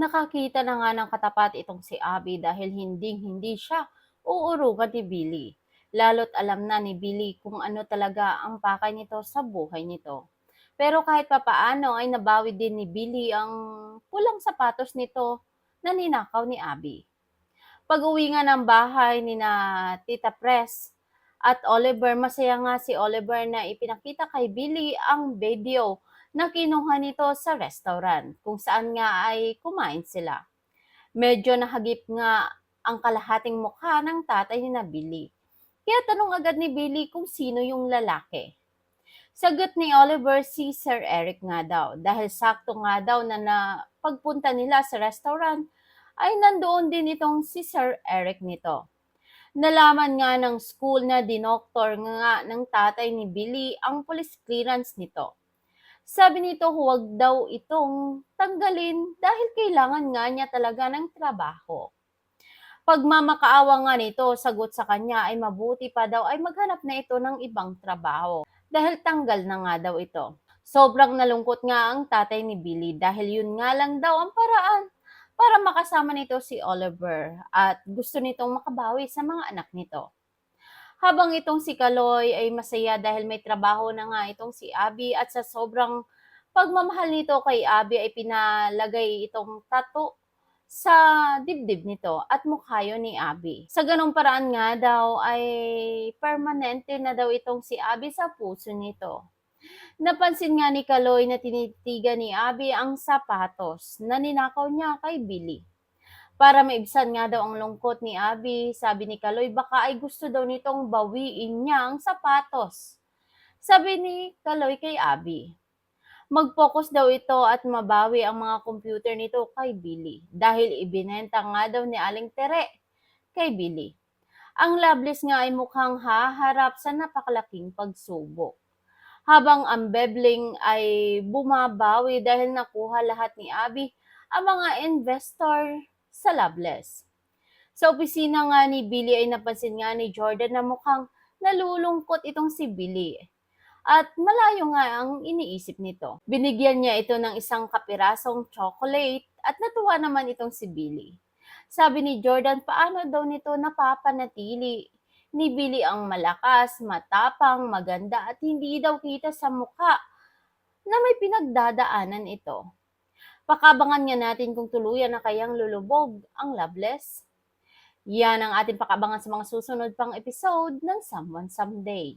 Nakakita na nga ng katapat itong si Abby dahil hinding-hindi siya uurugan ni Billy. Lalo't alam na ni Billy kung ano talaga ang pakay nito sa buhay nito. Pero kahit papaano ay nabawi din ni Billy ang pulang sapatos nito na ninakaw ni Abby. Pag-uwi nga ng bahay ni na Tita Press at Oliver, masaya nga si Oliver na ipinakita kay Billy ang video na kinuha nito sa restaurant kung saan nga ay kumain sila. Medyo nahagip nga ang kalahating mukha ng tatay ni na Billy. Kaya tanong agad ni Billy kung sino yung lalaki. Sagot ni Oliver si Sir Eric nga daw dahil sakto nga daw na pagpunta nila sa restaurant ay nandoon din itong si Sir Eric nito. Nalaman nga ng school na dinoktor nga ng tatay ni Billy ang police clearance nito. Sabi nito huwag daw itong tanggalin dahil kailangan nga niya talaga ng trabaho. Pagmamakaawa nga nito, sagot sa kanya ay mabuti pa daw ay maghanap na ito ng ibang trabaho dahil tanggal na nga daw ito. Sobrang nalungkot nga ang tatay ni Billy dahil yun nga lang daw ang paraan para makasama nito si Oliver at gusto nitong makabawi sa mga anak nito. Habang itong si Kaloy ay masaya dahil may trabaho na nga itong si Abby at sa sobrang pagmamahal nito kay Abby ay pinalagay itong tattoo sa dibdib nito at mukha yun ni Abby. Sa ganong paraan nga daw ay permanente na daw itong si Abby sa puso nito. Napansin nga ni Kaloy na tinitigan ni Abby ang sapatos na ninakaw niya kay Billy. Para maibsan nga daw ang lungkot ni Abby, sabi ni Kaloy baka ay gusto daw nitong bawiin niya ang sapatos. Sabi ni Kaloy kay Abby, mag-focus daw ito at mabawi ang mga computer nito kay Billy dahil ibinenta nga daw ni Aling Tere kay Billy. Ang Loveless nga ay mukhang haharap sa napakalaking pagsubok. Habang ang Bebling ay bumabawi dahil nakuha lahat ni Abby ang mga investor sa Loveless. Sa opisina nga ni Billy ay napansin nga ni Jordan na mukhang nalulungkot itong si Billy. At malayo nga ang iniisip nito. Binigyan niya ito ng isang kapirasong chocolate at natuwa naman itong si Billy. Sabi ni Jordan paano daw nito napapanatili ni Billy ang malakas, matapang, maganda at hindi daw kita sa mukha na may pinagdadaanan ito. Pakabangan nga natin kung tuluyan na kayang lulubog ang Loveless. Yan ang ating pakabangan sa mga susunod pang episode ng Someone Someday.